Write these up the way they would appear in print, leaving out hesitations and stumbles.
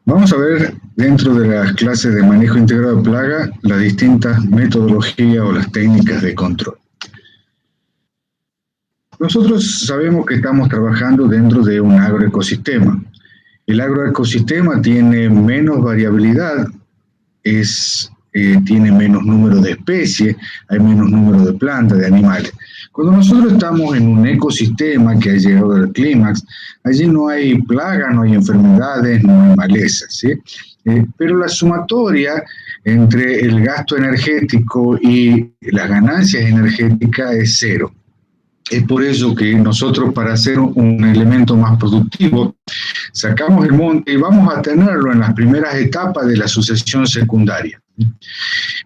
Vamos a ver dentro de las clases de manejo integrado de plaga las distintas metodologías o las técnicas de control. Nosotros sabemos que estamos trabajando dentro de un agroecosistema. El agroecosistema tiene menos variabilidad, tiene menos número de especies, hay menos número de plantas, de animales. Cuando nosotros estamos en un ecosistema que ha llegado al clímax, allí no hay plagas, no hay enfermedades, no hay malezas, ¿sí? Pero la sumatoria entre el gasto energético y las ganancias energéticas es cero. Es por eso que nosotros, para hacer un elemento más productivo, sacamos el monte y vamos a tenerlo en las primeras etapas de la sucesión secundaria.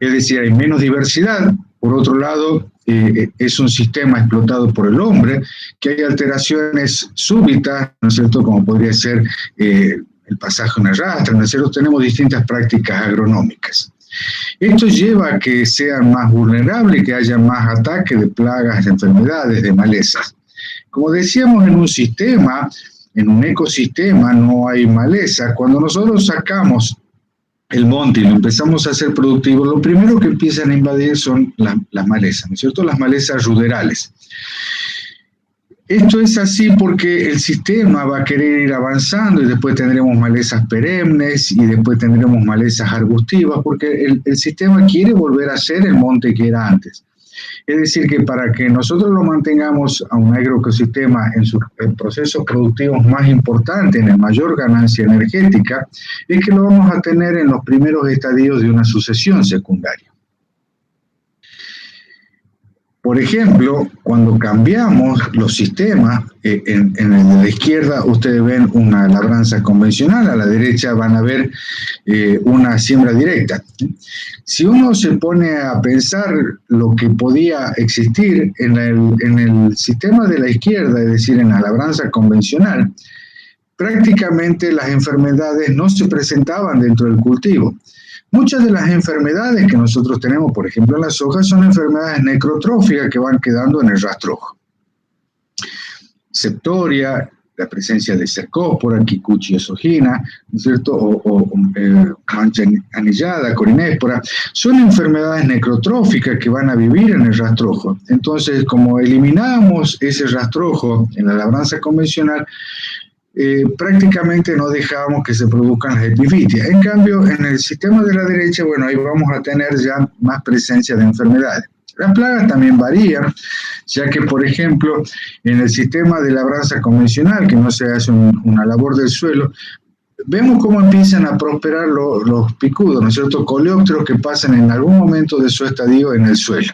Es decir, hay menos diversidad. Por otro lado, es un sistema explotado por el hombre, que hay alteraciones súbitas, ¿no es cierto?, como podría ser el pasaje en arrastre, ¿no es cierto? Tenemos distintas prácticas agronómicas. Esto lleva a que sean más vulnerables, que haya más ataques de plagas, de enfermedades, de malezas. Como decíamos, en un sistema, en un ecosistema, no hay maleza. Cuando nosotros sacamos el monte y lo empezamos a hacer productivo, lo primero que empiezan a invadir son las malezas, ¿no es cierto? Las malezas ruderales. Esto es así porque el sistema va a querer ir avanzando y después tendremos malezas perennes y después tendremos malezas arbustivas, porque el sistema quiere volver a ser el monte que era antes. Es decir, que para que nosotros lo mantengamos a un agroecosistema en sus procesos productivos más importantes, en el mayor ganancia energética, es que lo vamos a tener en los primeros estadios de una sucesión secundaria. Por ejemplo, cuando cambiamos los sistemas, en la izquierda ustedes ven una labranza convencional, a la derecha van a ver una siembra directa. Si uno se pone a pensar lo que podía existir en el sistema de la izquierda, es decir, en la labranza convencional, prácticamente las enfermedades no se presentaban dentro del cultivo. Muchas de las enfermedades que nosotros tenemos, por ejemplo, en la soja, son enfermedades necrotróficas que van quedando en el rastrojo. Septoria, la presencia de cercóspora, quicuchiosogina, ¿no es cierto? O mancha anillada, corinéspora, son enfermedades necrotróficas que van a vivir en el rastrojo. Entonces, como eliminamos ese rastrojo en la labranza convencional, prácticamente no dejábamos que se produzcan las epifitias. En cambio, en el sistema de la derecha, bueno, ahí vamos a tener ya más presencia de enfermedades. Las plagas también varían, ya que, por ejemplo, en el sistema de labranza convencional, que no se hace una labor del suelo, vemos cómo empiezan a prosperar los picudos, ¿no es cierto?, coleópteros que pasan en algún momento de su estadio en el suelo.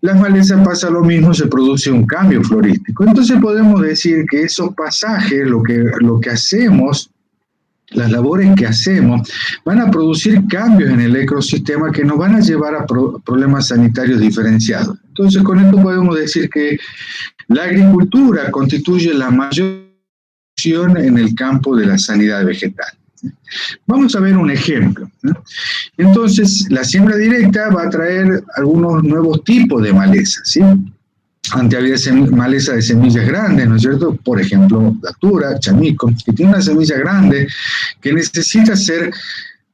Las malezas pasa lo mismo, se produce un cambio florístico. Entonces podemos decir que esos pasajes, lo que hacemos, las labores que hacemos, van a producir cambios en el ecosistema que nos van a llevar a problemas sanitarios diferenciados. Entonces con esto podemos decir que la agricultura constituye la mayor acción en el campo de la sanidad vegetal. Vamos a ver un ejemplo, ¿no? Entonces, la siembra directa va a traer algunos nuevos tipos de malezas, ¿sí? Antes había maleza de semillas grandes, ¿no es cierto? Por ejemplo, datura, chamico, que tiene una semilla grande que necesita ser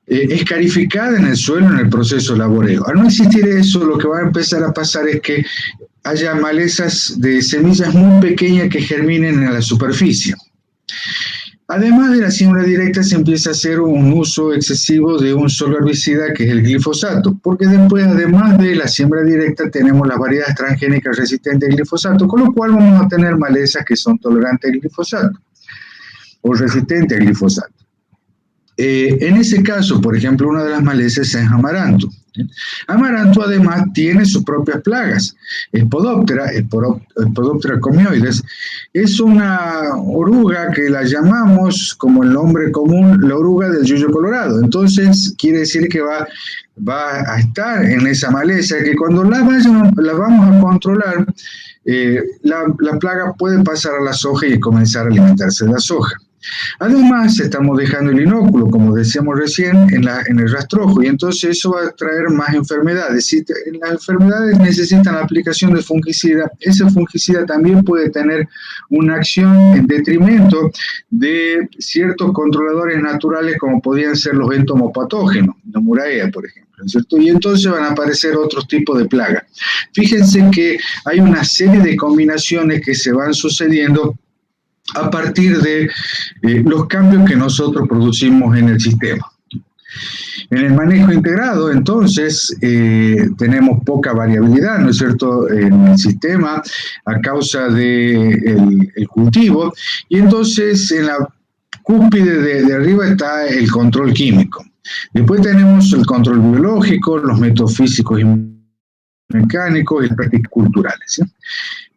escarificada en el suelo en el proceso laboreo. Al no existir eso, lo que va a empezar a pasar es que haya malezas de semillas muy pequeñas que germinen en la superficie. Además de la siembra directa, se empieza a hacer un uso excesivo de un solo herbicida, que es el glifosato, porque después, además de la siembra directa, tenemos las variedades transgénicas resistentes al glifosato, con lo cual vamos a tener malezas que son tolerantes al glifosato o resistentes al glifosato. En ese caso, por ejemplo, una de las malezas es amaranto. Amaranto además tiene sus propias plagas. Spodoptera comioides, es una oruga que la llamamos, como el nombre común, la oruga del yuyo colorado. Entonces quiere decir que va a estar en esa maleza, que cuando la vamos a controlar, la plaga puede pasar a la soja y comenzar a alimentarse de la soja. Además, estamos dejando el inóculo, como decíamos recién, en el rastrojo, y entonces eso va a traer más enfermedades. Si las enfermedades necesitan la aplicación de fungicida, ese fungicida también puede tener una acción en detrimento de ciertos controladores naturales, como podían ser los entomopatógenos, la muraea, por ejemplo, ¿cierto? Y entonces van a aparecer otros tipos de plagas. Fíjense que hay una serie de combinaciones que se van sucediendo a partir de los cambios que nosotros producimos en el sistema. En el manejo integrado, entonces, tenemos poca variabilidad, ¿no es cierto?, en el sistema a causa del cultivo, y entonces en la cúspide de arriba está el control químico. Después tenemos el control biológico, los métodos físicos y mecánicos y las prácticas culturales, ¿sí?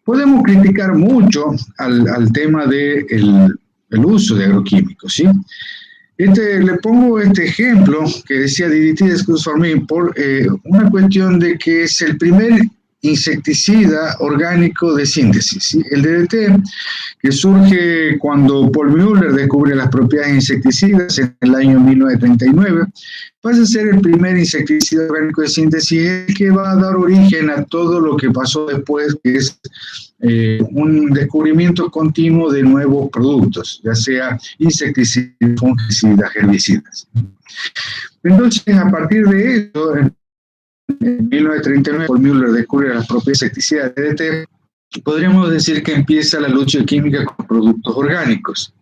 Podemos criticar mucho al tema del el uso de agroquímicos, ¿sí? Le pongo este ejemplo que decía DDT is good for me por una cuestión de que es el primer insecticida orgánico de síntesis, ¿sí? El DDT, que surge cuando Paul Müller descubre las propiedades insecticidas en el año 1939, pasa a ser el primer insecticida orgánico de síntesis que va a dar origen a todo lo que pasó después, que es un descubrimiento continuo de nuevos productos, ya sea insecticidas, fungicidas, herbicidas. Entonces, a partir de eso, en 1939, Paul Müller descubre las propiedades insecticidas de DDT, podríamos decir que empieza la lucha química con productos orgánicos.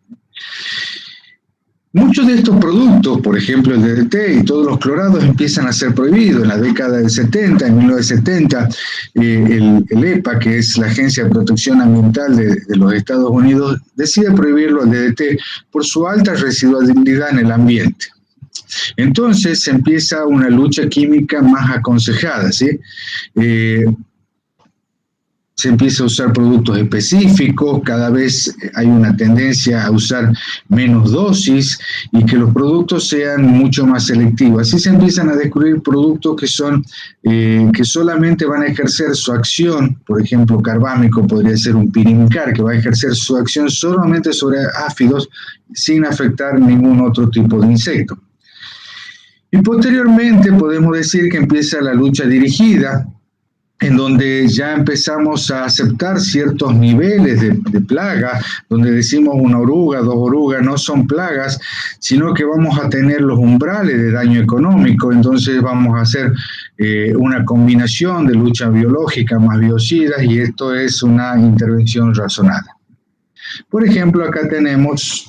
Muchos de estos productos, por ejemplo el DDT y todos los clorados, empiezan a ser prohibidos. En la década del 70, en 1970, el EPA, que es la Agencia de Protección Ambiental de los Estados Unidos, decide prohibirlo al DDT por su alta residualidad en el ambiente. Entonces empieza una lucha química más aconsejada, ¿sí? Se empieza a usar productos específicos, cada vez hay una tendencia a usar menos dosis y que los productos sean mucho más selectivos. Así se empiezan a descubrir productos que solamente van a ejercer su acción, por ejemplo, carbámico podría ser un pirincar, que va a ejercer su acción solamente sobre áfidos sin afectar ningún otro tipo de insecto. Y posteriormente podemos decir que empieza la lucha dirigida, en donde ya empezamos a aceptar ciertos niveles de plaga, donde decimos una oruga, dos orugas, no son plagas, sino que vamos a tener los umbrales de daño económico, entonces vamos a hacer una combinación de lucha biológica más biocidas, y esto es una intervención razonada. Por ejemplo, acá tenemos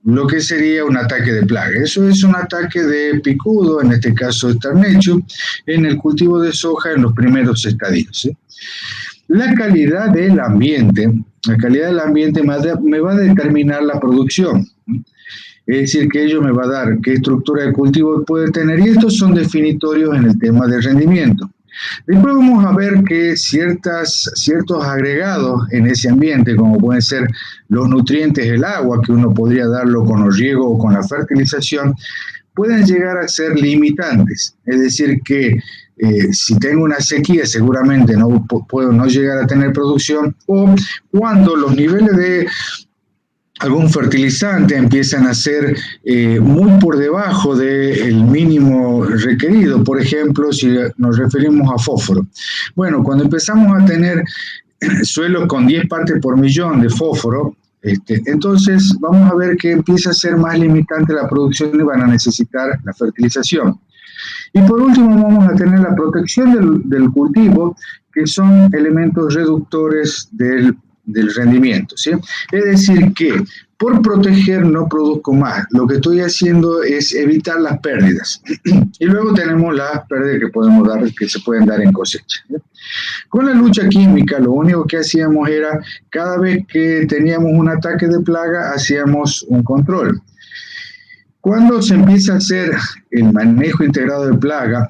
lo que sería un ataque de plaga. Eso es un ataque de picudo, en este caso Starnechu, en el cultivo de soja en los primeros estadios, ¿sí? La calidad del ambiente me va a determinar la producción. Es decir, que ello me va a dar qué estructura de cultivo puede tener, y estos son definitorios en el tema de rendimiento. Después vamos a ver que ciertos agregados en ese ambiente, como pueden ser los nutrientes del agua, que uno podría darlo con el riego o con la fertilización, pueden llegar a ser limitantes. Es decir, que si tengo una sequía seguramente no puedo no llegar a tener producción, o cuando los niveles de algún fertilizante empiezan a ser muy por debajo del mínimo requerido. Por ejemplo, si nos referimos a fósforo. Bueno, cuando empezamos a tener suelos con 10 partes por millón de fósforo, entonces vamos a ver que empieza a ser más limitante la producción y van a necesitar la fertilización. Y por último vamos a tener la protección del cultivo, que son elementos reductores del rendimiento, ¿sí? Es decir, que por proteger no produzco más. Lo que estoy haciendo es evitar las pérdidas. Y luego tenemos las pérdidas que se pueden dar en cosecha, ¿sí? Con la lucha química, lo único que hacíamos era, cada vez que teníamos un ataque de plaga, hacíamos un control. Cuando se empieza a hacer el manejo integrado de plaga,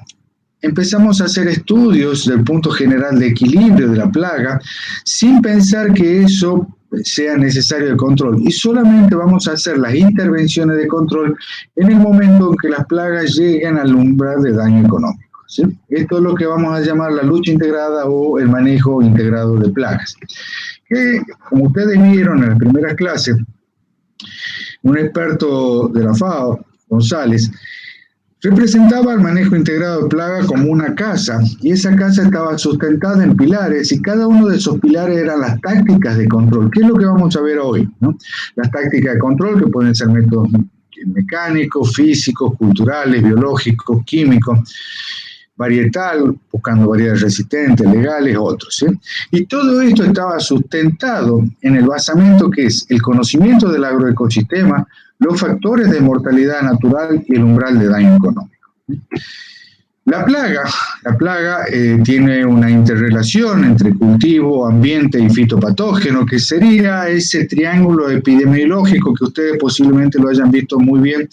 empezamos a hacer estudios del punto general de equilibrio de la plaga, sin pensar que eso sea necesario de control, y solamente vamos a hacer las intervenciones de control en el momento en que las plagas lleguen al umbral de daño económico, ¿sí? Esto es lo que vamos a llamar la lucha integrada o el manejo integrado de plagas, que como ustedes vieron en las primeras clases, un experto de la FAO, González, representaba el manejo integrado de plaga como una casa, y esa casa estaba sustentada en pilares, y cada uno de esos pilares eran las tácticas de control, que es lo que vamos a ver hoy, ¿no? Las tácticas de control, que pueden ser métodos mecánicos, físicos, culturales, biológicos, químicos, varietal, buscando variedades resistentes, legales, otros, ¿sí? Y todo esto estaba sustentado en el basamento que es el conocimiento del agroecosistema, los factores de mortalidad natural y el umbral de daño económico. La plaga tiene una interrelación entre cultivo, ambiente y fitopatógeno, que sería ese triángulo epidemiológico que ustedes posiblemente lo hayan visto muy bien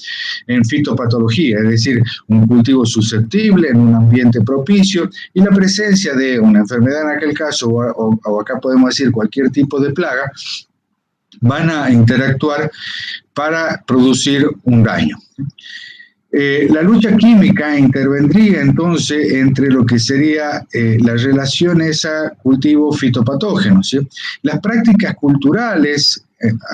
en fitopatología, es decir, un cultivo susceptible en un ambiente propicio y la presencia de una enfermedad en aquel caso, o acá podemos decir cualquier tipo de plaga, van a interactuar para producir un daño. La lucha química intervendría entonces entre lo que sería la relación esa cultivo-fitopatógeno, ¿sí? Las prácticas culturales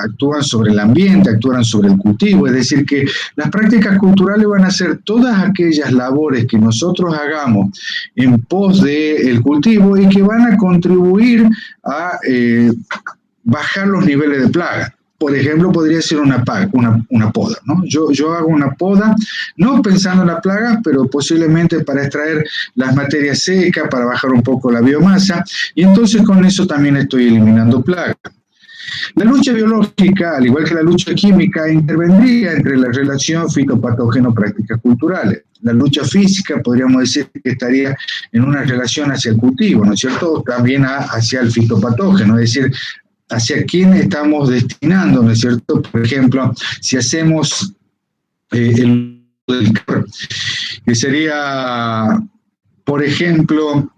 actúan sobre el ambiente, actúan sobre el cultivo, es decir que las prácticas culturales van a ser todas aquellas labores que nosotros hagamos en pos del cultivo y que van a contribuir a bajar los niveles de plaga. Por ejemplo, podría ser una poda, ¿no? Yo hago una poda, no pensando en la plaga, pero posiblemente para extraer las materias secas, para bajar un poco la biomasa, y entonces con eso también estoy eliminando plaga. La lucha biológica, al igual que la lucha química, intervendría entre la relación fitopatógeno-prácticas culturales. La lucha física, podríamos decir que estaría en una relación hacia el cultivo, ¿no es cierto? También hacia el fitopatógeno, es decir, hacia quién estamos destinando, ¿no es cierto? Por ejemplo, si hacemos el que sería, por ejemplo,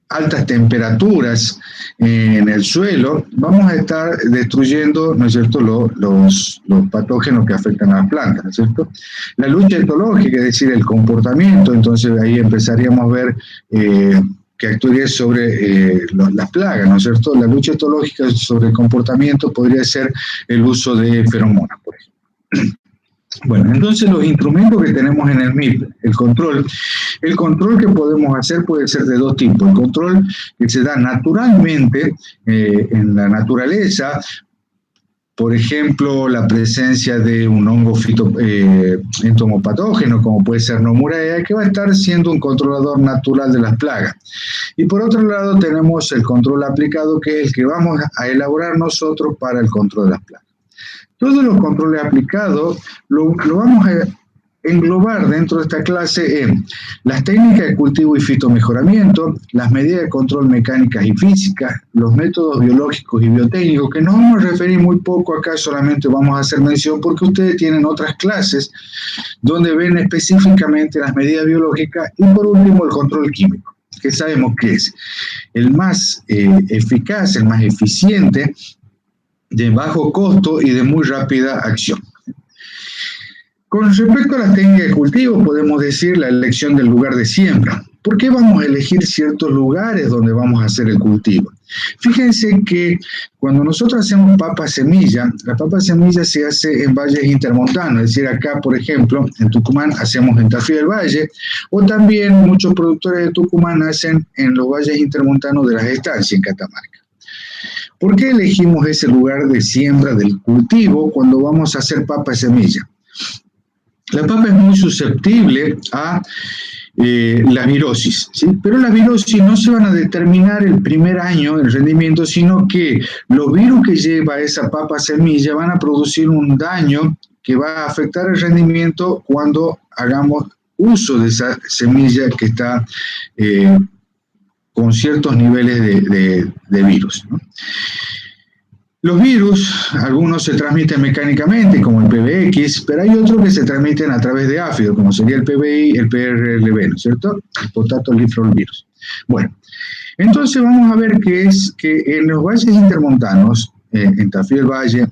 altas temperaturas en el suelo, vamos a estar destruyendo, ¿no es cierto?, los patógenos que afectan a las plantas, ¿no es cierto? La lucha etológica, es decir, el comportamiento, entonces ahí empezaríamos a ver que actuaría sobre las plagas, ¿no es cierto? La lucha etológica sobre el comportamiento podría ser el uso de feromonas, por ejemplo. Bueno, entonces los instrumentos que tenemos en el MIP, el control que podemos hacer puede ser de dos tipos. El control que se da naturalmente en la naturaleza, por ejemplo, la presencia de un hongo entomopatógeno, como puede ser Nomura, que va a estar siendo un controlador natural de las plagas. Y por otro lado tenemos el control aplicado, que es el que vamos a elaborar nosotros para el control de las plagas. Todos los controles aplicados lo vamos a englobar dentro de esta clase en las técnicas de cultivo y fitomejoramiento, las medidas de control mecánicas y físicas, los métodos biológicos y biotécnicos, que nos vamos a referir muy poco acá, solamente vamos a hacer mención porque ustedes tienen otras clases donde ven específicamente las medidas biológicas y por último el control químico, que sabemos que es el más eficaz, el más eficiente, de bajo costo y de muy rápida acción. Con respecto a las técnicas de cultivo, podemos decir la elección del lugar de siembra. ¿Por qué vamos a elegir ciertos lugares donde vamos a hacer el cultivo? Fíjense que cuando nosotros hacemos papa semilla, la papa semilla se hace en valles intermontanos, es decir, acá, por ejemplo, en Tucumán hacemos en Tafí del Valle, o también muchos productores de Tucumán hacen en los valles intermontanos de las estancias en Catamarca. ¿Por qué elegimos ese lugar de siembra del cultivo cuando vamos a hacer papa semilla? La papa es muy susceptible a la virosis, ¿sí? Pero las virosis no se van a determinar el primer año el rendimiento, sino que los virus que lleva esa papa semilla van a producir un daño que va a afectar el rendimiento cuando hagamos uso de esa semilla que está con ciertos niveles de virus, ¿no? Los virus, algunos se transmiten mecánicamente, como el PBX, pero hay otros que se transmiten a través de áfido, como sería el PBI, el PRLB, ¿no es cierto? El potato leaf roll virus. Bueno, entonces vamos a ver que es que en los valles intermontanos, en Tafí del Valle,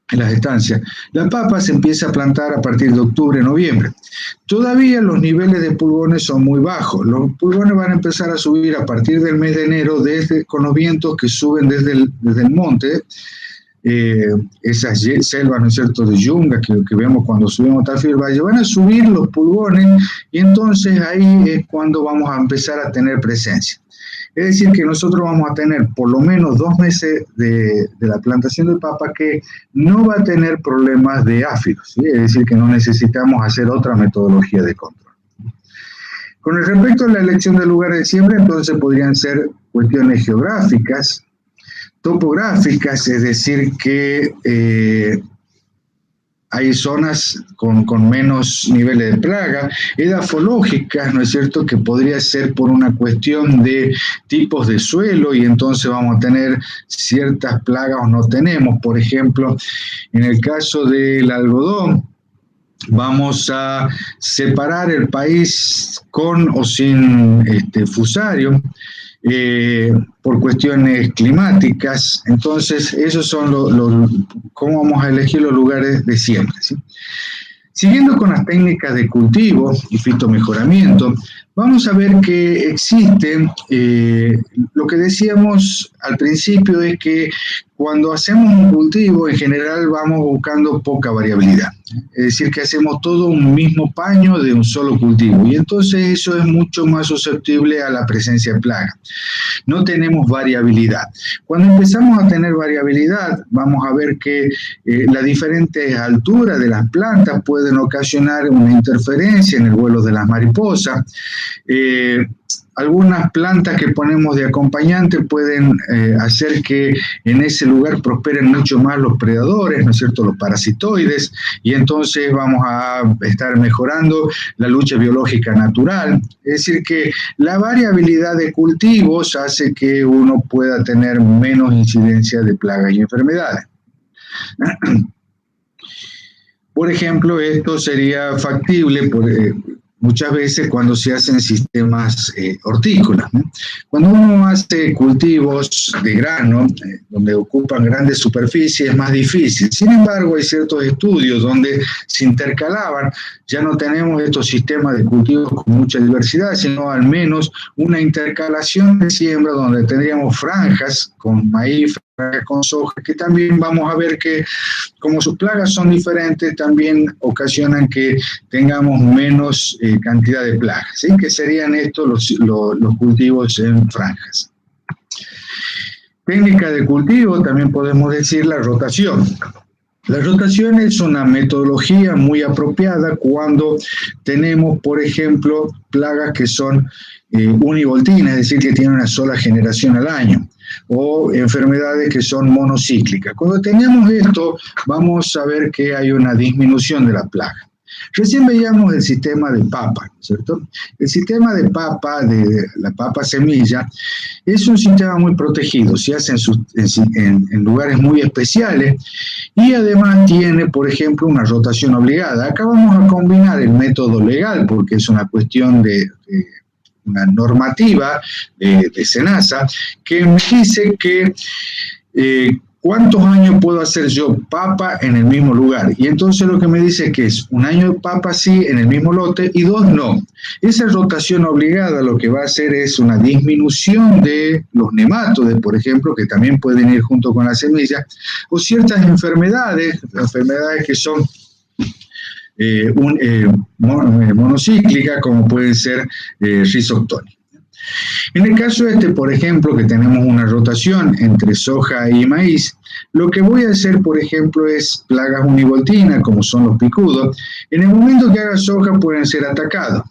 en las estancias, la papa se empieza a plantar a partir de octubre, noviembre. Todavía los niveles de pulgones son muy bajos. Los pulgones van a empezar a subir a partir del mes de enero con los vientos que suben desde el monte, esas selvas, ¿no es cierto?, de yunga que vemos cuando subimos Tafí del Valle, van a subir los pulgones y entonces ahí es cuando vamos a empezar a tener presencia. Es decir, que nosotros vamos a tener por lo menos 2 meses de la plantación de papa que no va a tener problemas de áfidos, ¿sí? Es decir, que no necesitamos hacer otra metodología de control. Con respecto a la elección de lugares de siembra, entonces podrían ser cuestiones geográficas, topográficas, es decir, que hay zonas con menos niveles de plaga, edafológicas, ¿no es cierto?, que podría ser por una cuestión de tipos de suelo y entonces vamos a tener ciertas plagas o no tenemos. Por ejemplo, en el caso del algodón, vamos a separar el país con o sin fusario, por cuestiones climáticas. Entonces, esos son cómo vamos a elegir los lugares de siembra, ¿sí? Siguiendo con las técnicas de cultivo y fitomejoramiento, vamos a ver que existe, lo que decíamos al principio es que cuando hacemos un cultivo, en general vamos buscando poca variabilidad. Es decir, que hacemos todo un mismo paño de un solo cultivo. Y entonces eso es mucho más susceptible a la presencia de plaga. No tenemos variabilidad. Cuando empezamos a tener variabilidad, vamos a ver que las diferentes alturas de las plantas pueden ocasionar una interferencia en el vuelo de las mariposas. Algunas plantas que ponemos de acompañante pueden hacer que en ese lugar prosperen mucho más los predadores, ¿no es cierto?, los parasitoides, y entonces vamos a estar mejorando la lucha biológica natural. Es decir, que la variabilidad de cultivos hace que uno pueda tener menos incidencia de plagas y enfermedades. Por ejemplo, esto sería factible muchas veces cuando se hacen sistemas hortícolas, ¿no? Cuando uno hace cultivos de grano, donde ocupan grandes superficies, es más difícil. Sin embargo, hay ciertos estudios donde se intercalaban, ya no tenemos estos sistemas de cultivos con mucha diversidad, sino al menos una intercalación de siembra donde tendríamos franjas con maíz, con soja, que también vamos a ver que como sus plagas son diferentes, también ocasionan que tengamos menos cantidad de plagas, ¿sí? Que serían estos los cultivos en franjas. Técnica de cultivo, también podemos decir la rotación. La rotación es una metodología muy apropiada cuando tenemos, por ejemplo, plagas que son univoltinas, es decir, que tienen una sola generación al año, o enfermedades que son monocíclicas. Cuando tenemos esto, vamos a ver que hay una disminución de la plaga. Recién veíamos el sistema de papa, ¿cierto? El sistema de papa, de la papa semilla, es un sistema muy protegido, se hace en lugares muy especiales y además tiene, por ejemplo, una rotación obligada. Acá vamos a combinar el método legal porque es una cuestión de una normativa de SENASA que me dice que ¿cuántos años puedo hacer yo papa en el mismo lugar? Y entonces lo que me dice que es un año de papa sí en el mismo lote y 2 no. Esa rotación obligada lo que va a hacer es una disminución de los nemátodes, por ejemplo, que también pueden ir junto con la semilla, o ciertas enfermedades que son monocíclicas, como pueden ser Rhizoctonia. En el caso por ejemplo, que tenemos una rotación entre soja y maíz, lo que voy a hacer, por ejemplo, es plagas univoltinas, como son los picudos. En el momento que haga soja pueden ser atacados.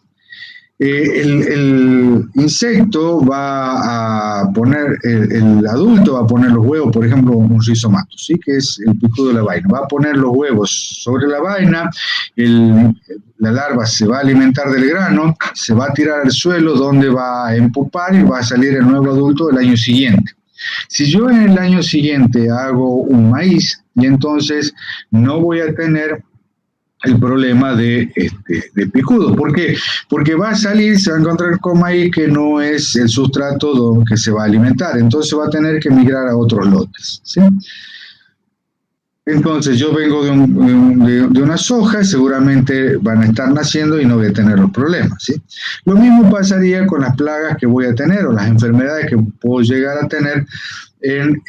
El insecto va a poner, el adulto va a poner los huevos, por ejemplo, un rizomato, ¿sí? Que es el picudo de la vaina. Va a poner los huevos sobre la vaina, la larva se va a alimentar del grano, se va a tirar al suelo donde va a empupar y va a salir el nuevo adulto el año siguiente. Si yo en el año siguiente hago un maíz, y entonces no voy a tener el problema de picudo. ¿Por qué? Porque va a salir, se va a encontrar con maíz que no es el sustrato que se va a alimentar, entonces va a tener que migrar a otros lotes, ¿sí? Entonces yo vengo de una soja, seguramente van a estar naciendo y no voy a tener los problemas, ¿sí? Lo mismo pasaría con las plagas que voy a tener o las enfermedades que puedo llegar a tener en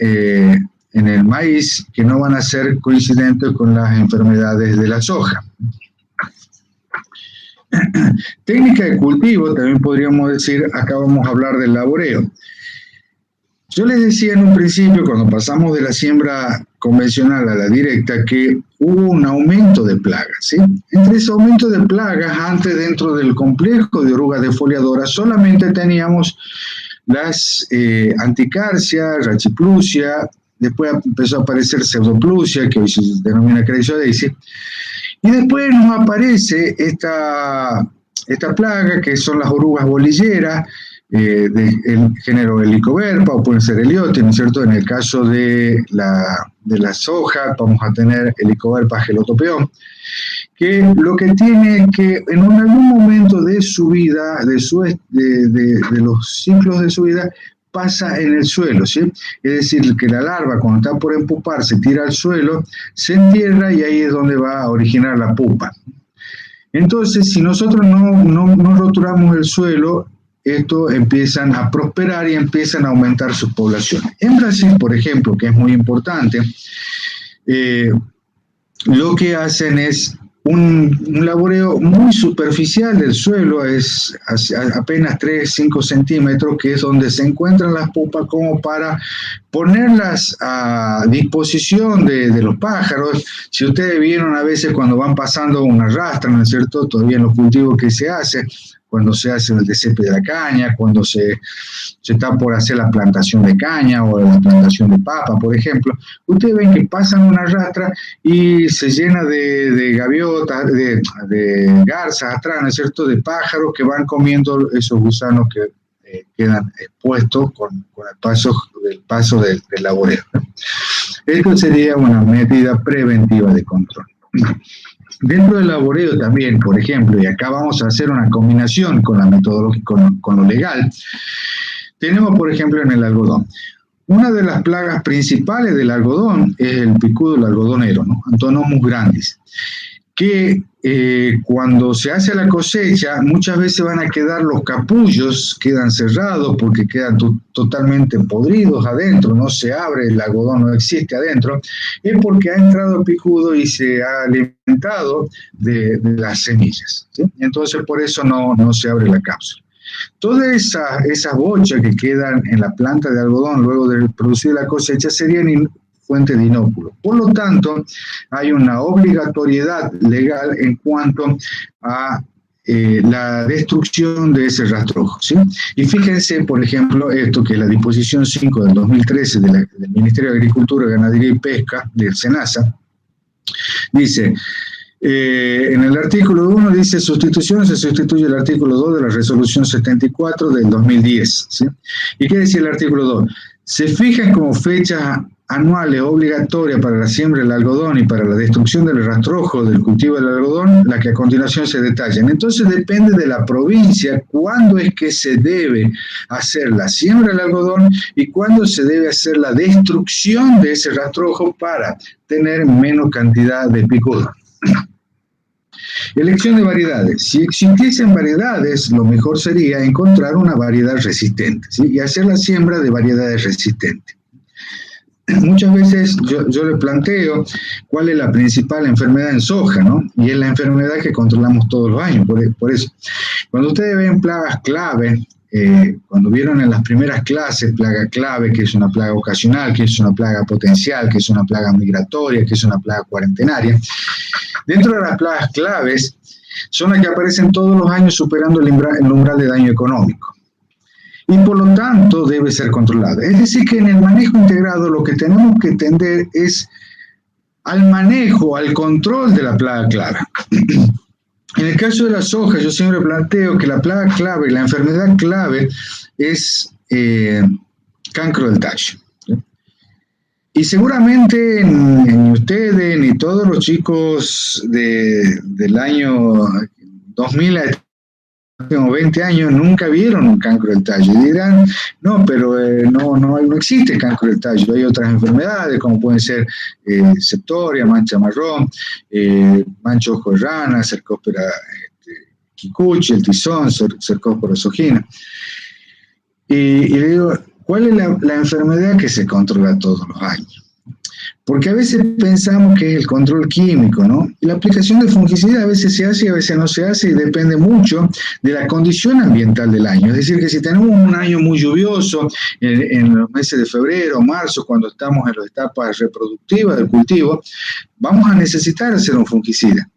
en el maíz que no van a ser coincidentes con las enfermedades de la soja. Técnica de cultivo, también podríamos decir, acá vamos a hablar del laboreo. Yo les decía en un principio, cuando pasamos de la siembra convencional a la directa, que hubo un aumento de plagas, ¿sí? Entre ese aumento de plagas, antes dentro del complejo de orugas defoliadoras, solamente teníamos las anticarcia, rachiplusia, después empezó a aparecer pseudoplusia, que hoy se denomina Crazydaisy, y después nos aparece esta plaga, que son las orugas bolilleras, del género Helicoverpa, o pueden ser Heliotis, ¿no es cierto? En el caso de la soja vamos a tener Helicoverpa gelotopeón, que lo que tiene es que en algún momento de su vida, de los ciclos de su vida, pasa en el suelo, ¿sí? Es decir, que la larva cuando está por empupar se tira al suelo, se entierra y ahí es donde va a originar la pupa. Entonces, si nosotros no roturamos el suelo, estos empiezan a prosperar y empiezan a aumentar sus poblaciones. En Brasil, por ejemplo, que es muy importante, lo que hacen es un laboreo muy superficial del suelo, es apenas 3-5 centímetros, que es donde se encuentran las pupas, como para ponerlas a disposición de los pájaros. Si ustedes vieron a veces cuando van pasando una rastra, ¿no es cierto?, todavía en los cultivos que se hace, cuando se hace el decepe de la caña, cuando se está por hacer la plantación de caña o la plantación de papa, por ejemplo, ustedes ven que pasan una rastra y se llena de gaviotas, de garzas atrás, ¿no es cierto?, de pájaros que van comiendo esos gusanos que quedan expuestos con el paso del laboreo. Esto sería una medida preventiva de control. Dentro del laboreo también, por ejemplo, y acá vamos a hacer una combinación con la metodología, con lo legal, tenemos, por ejemplo, en el algodón. Una de las plagas principales del algodón es el picudo del algodonero, ¿no? Antonomus grandis, que cuando se hace la cosecha, muchas veces van a quedar los capullos, quedan cerrados porque quedan totalmente podridos adentro, no se abre, el algodón no existe adentro, es porque ha entrado el picudo y se ha alimentado de las semillas, ¿sí? Entonces por eso no se abre la cápsula. Todas esas bochas que quedan en la planta de algodón luego de producir la cosecha serían fuente de inóculo. Por lo tanto, hay una obligatoriedad legal en cuanto a la destrucción de ese rastrojo, ¿sí? Y fíjense, por ejemplo, esto que es la disposición 5 del 2013 del Ministerio de Agricultura, Ganadería y Pesca, del SENASA, dice, en el artículo 1 dice sustitución, se sustituye el artículo 2 de la resolución 74 del 2010, ¿sí? ¿Y qué dice el artículo 2? Se fijan como fechas anuales obligatorias para la siembra del algodón y para la destrucción del rastrojo del cultivo del algodón, la que a continuación se detallan. Entonces depende de la provincia cuándo es que se debe hacer la siembra del algodón y cuándo se debe hacer la destrucción de ese rastrojo para tener menos cantidad de picudo. Elección de variedades. Si existiesen variedades, lo mejor sería encontrar una variedad resistente, ¿sí? Y hacer la siembra de variedades resistentes. Muchas veces yo le planteo cuál es la principal enfermedad en soja, ¿no? Y es la enfermedad que controlamos todos los años. Por eso, cuando ustedes ven plagas clave, cuando vieron en las primeras clases plaga clave, que es una plaga ocasional, que es una plaga potencial, que es una plaga migratoria, que es una plaga cuarentenaria, dentro de las plagas claves son las que aparecen todos los años superando el umbral de daño económico. Y por lo tanto debe ser controlada. Es decir, que en el manejo integrado lo que tenemos que tender es al manejo, al control de la plaga clave. En el caso de la soja, yo siempre planteo que la plaga clave, la enfermedad clave es cancro del tallo. ¿Sí? Y seguramente ni ustedes ni todos los chicos del año 2000 tengo 20 años, nunca vieron un cancro del tallo. Y dirán, no, pero no existe cancro del tallo. Hay otras enfermedades, como pueden ser septoria, mancha marrón, mancha ojo de rana, cercóspora kikuchi, el tizón, cercóspora sojina. Y le digo, ¿cuál es la enfermedad que se controla todos los años? Porque a veces pensamos que es el control químico, ¿no? Y la aplicación de fungicida a veces se hace y a veces no se hace y depende mucho de la condición ambiental del año. Es decir, que si tenemos un año muy lluvioso en los meses de febrero, marzo, cuando estamos en las etapas reproductivas del cultivo, vamos a necesitar hacer un fungicida.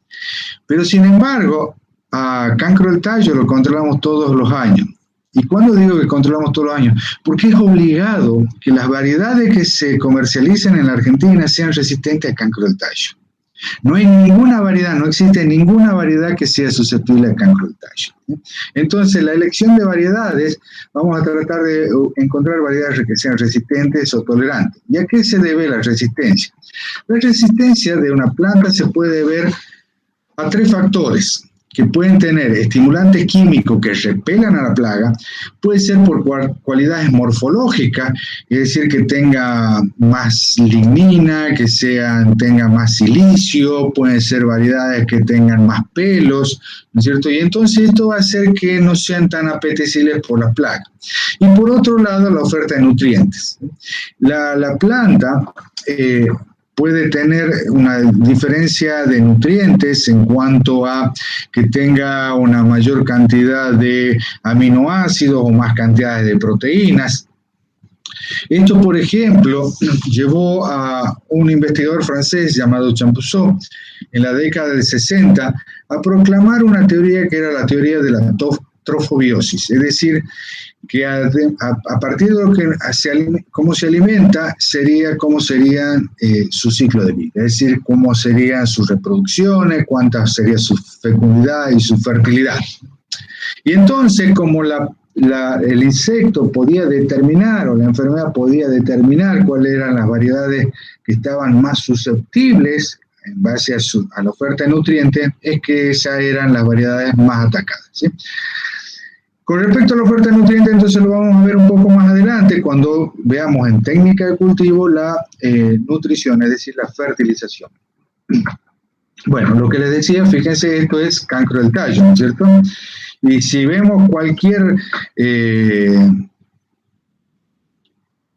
Pero sin embargo, a cancro del tallo lo controlamos todos los años. ¿Y cuándo digo que controlamos todos los años? Porque es obligado que las variedades que se comercialicen en la Argentina sean resistentes a cancro del tallo. No hay ninguna variedad, no existe ninguna variedad que sea susceptible a cancro del tallo. Entonces, la elección de variedades, vamos a tratar de encontrar variedades que sean resistentes o tolerantes. ¿Y a qué se debe la resistencia? La resistencia de una planta se puede ver a 3 factores que pueden tener estimulantes químicos que repelan a la plaga, puede ser por cualidades morfológicas, es decir, que tenga más lignina, que tenga más silicio, pueden ser variedades que tengan más pelos, ¿no es cierto? Y entonces esto va a hacer que no sean tan apetecibles por la plaga. Y por otro lado, la oferta de nutrientes. La planta puede tener una diferencia de nutrientes en cuanto a que tenga una mayor cantidad de aminoácidos o más cantidades de proteínas. Esto, por ejemplo, llevó a un investigador francés llamado Champousseau en la década del 60 a proclamar una teoría que era la teoría de la trofobiosis, es decir, que a partir de lo que cómo se alimenta sería cómo sería su ciclo de vida, es decir, cómo serían sus reproducciones, cuánta sería su fecundidad y su fertilidad. Y entonces, como el insecto podía determinar, o la enfermedad podía determinar cuáles eran las variedades que estaban más susceptibles en base a la oferta de nutrientes, es que esas eran las variedades más atacadas, ¿sí? Con respecto a la oferta de nutrientes, entonces lo vamos a ver un poco más adelante cuando veamos en técnica de cultivo la nutrición, es decir, la fertilización. Bueno, lo que les decía, fíjense, esto es cancro del tallo, ¿no es cierto? Y si vemos cualquier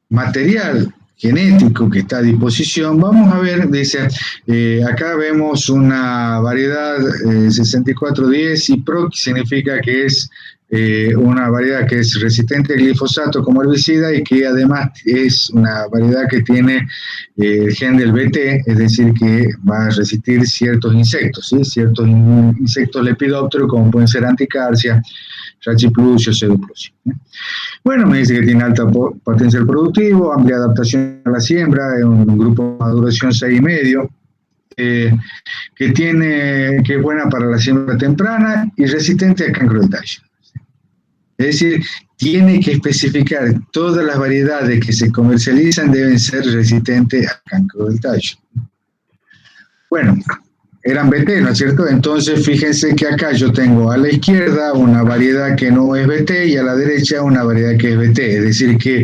material genético que está a disposición, vamos a ver, dice, acá vemos una variedad 6410 y PRO, que significa que es una variedad que es resistente al glifosato como herbicida y que además es una variedad que tiene el gen del BT, es decir, que va a resistir ciertos insectos, ¿sí? Ciertos insectos lepidópteros como pueden ser anticarcia, Rachiplucio, Pseudoplucio. Bueno, me dice que tiene alta potencial productivo, amplia adaptación a la siembra, es un grupo de maduración 6,5, que es buena para la siembra temprana y resistente al cancro del tallo. Es decir, tiene que especificar todas las variedades que se comercializan deben ser resistentes al cancro del tallo. Bueno, eran BT, ¿no es cierto? Entonces, fíjense que acá yo tengo a la izquierda una variedad que no es BT y a la derecha una variedad que es BT. Es decir, que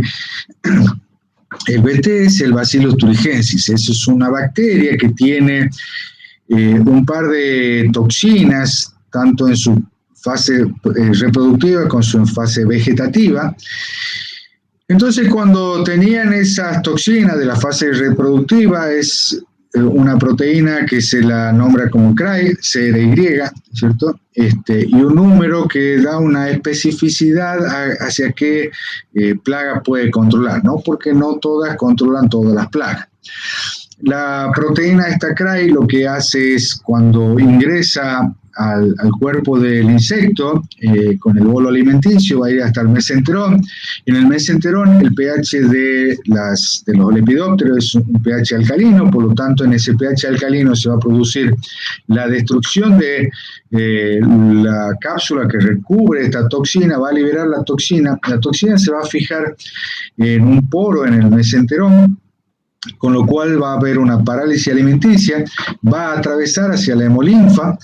el BT es el Bacillus thuringiensis. Eso es una bacteria que tiene un par de toxinas, tanto en su fase reproductiva como en su fase vegetativa. Entonces, cuando tenían esas toxinas de la fase reproductiva, es una proteína que se la nombra como CRY, CRY, ¿cierto? Y un número que da una especificidad hacia qué plaga puede controlar, ¿no? Porque no todas controlan todas las plagas. La proteína esta CRY lo que hace es cuando ingresa al cuerpo del insecto con el bolo alimenticio, va a ir hasta el mesenterón. En el mesenterón el pH de los lepidópteros es un pH alcalino, por lo tanto en ese pH alcalino se va a producir la destrucción de la cápsula que recubre esta toxina, va a liberar la toxina se va a fijar en un poro en el mesenterón, con lo cual va a haber una parálisis alimenticia, va a atravesar hacia la hemolinfa,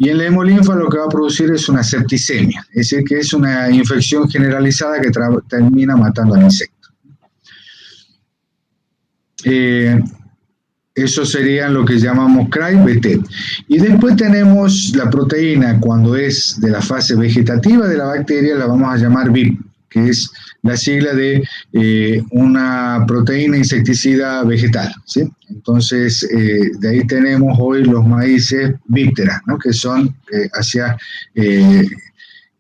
y en la hemolinfa lo que va a producir es una septicemia, es decir, que es una infección generalizada que termina matando al insecto. Eso sería lo que llamamos CRY-BT. Y después tenemos la proteína, cuando es de la fase vegetativa de la bacteria, la vamos a llamar VIP. que es la sigla de una proteína insecticida vegetal, ¿sí? Entonces, de ahí tenemos hoy los maíces Viptera, ¿no? Que son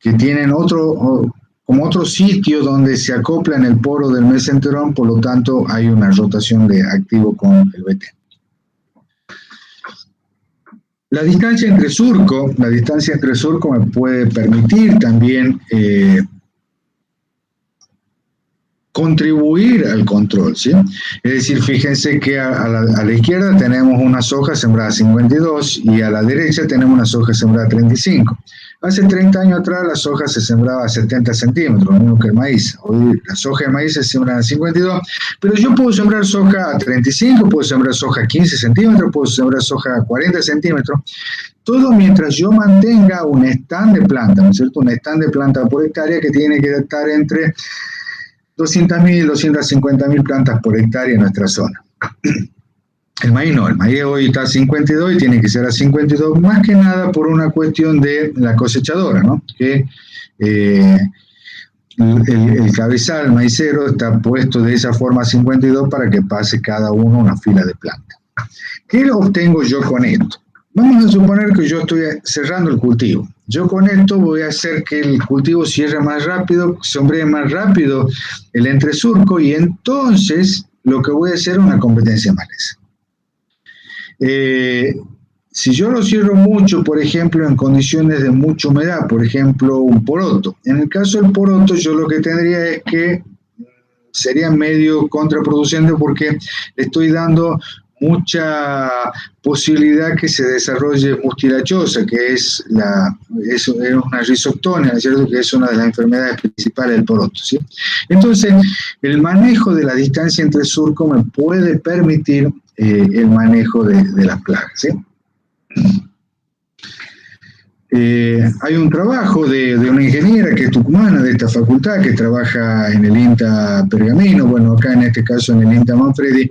que tienen como otro sitio donde se acopla en el poro del mesenterón, por lo tanto hay una rotación de activo con el BT. La distancia entre surco me puede permitir también contribuir al control, ¿sí? Es decir, fíjense que a la izquierda tenemos una soja sembrada 52 y a la derecha tenemos una soja sembrada 35. Hace 30 años atrás la soja se sembraba a 70 centímetros, lo mismo que el maíz. Hoy la soja de maíz se siembra a 52, pero yo puedo sembrar soja a 35, puedo sembrar soja a 15 centímetros, puedo sembrar soja a 40 centímetros. Todo mientras yo mantenga un stand de planta, ¿no es cierto? Un stand de planta por hectárea que tiene que estar entre 200.000 y 250.000 plantas por hectárea en nuestra zona. El maíz no, el maíz hoy está a 52 y tiene que ser a 52, más que nada por una cuestión de la cosechadora, ¿no? Que el cabezal maicero está puesto de esa forma a 52 para que pase cada uno una fila de plantas. ¿Qué obtengo yo con esto? Vamos a suponer que yo estoy cerrando el cultivo. Yo con esto voy a hacer que el cultivo cierre más rápido, sombree más rápido el entresurco y entonces lo que voy a hacer es una competencia maleza. Si yo lo cierro mucho, por ejemplo, en condiciones de mucha humedad, por ejemplo, un poroto. En el caso del poroto, yo lo que tendría es que sería medio contraproducente porque estoy dando mucha posibilidad que se desarrolle mustilachosa, que es una rizoctonia, ¿no es cierto?, que es una de las enfermedades principales del poroto, ¿sí? Entonces, el manejo de la distancia entre surco me puede permitir el manejo de las plagas, ¿sí? Hay un trabajo de una ingeniera que es tucumana de esta facultad que trabaja en el INTA Pergamino, bueno, acá en este caso en el INTA Manfredi,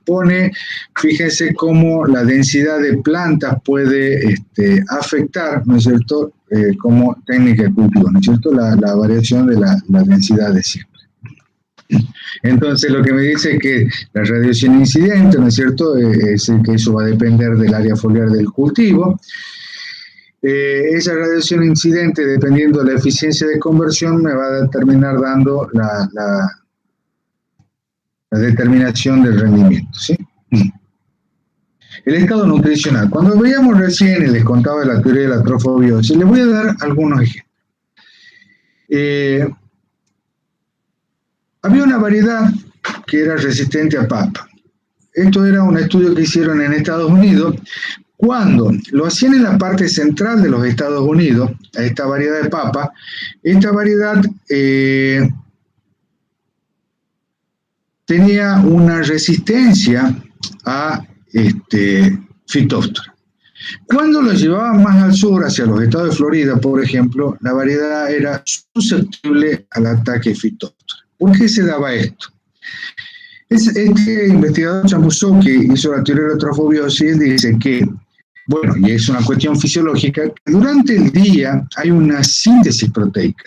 pone, fíjense cómo la densidad de plantas puede afectar, ¿no es cierto?, como técnica de cultivo, ¿no es cierto?, la variación de la densidad de siembra. Entonces lo que me dice es que la radiación incidente, ¿no es cierto?, es que eso va a depender del área foliar del cultivo. Esa radiación incidente, dependiendo de la eficiencia de conversión, me va a terminar dando la determinación del rendimiento, ¿sí? El estado nutricional. Cuando veíamos recién y les contaba de la teoría de la trofobiosis, les voy a dar algunos ejemplos. Había una variedad que era resistente a papa. Esto era un estudio que hicieron en Estados Unidos. Cuando lo hacían en la parte central de los Estados Unidos, a esta variedad de papa, esta variedad tenía una resistencia a Phytophthora. Cuando lo llevaban más al sur, hacia los estados de Florida, por ejemplo, la variedad era susceptible al ataque de Phytophthora. ¿Por qué se daba esto? Este investigador Chambouzou, que hizo la teoría de la trofobiosis, dice que, bueno, y es una cuestión fisiológica, que durante el día hay una síntesis proteica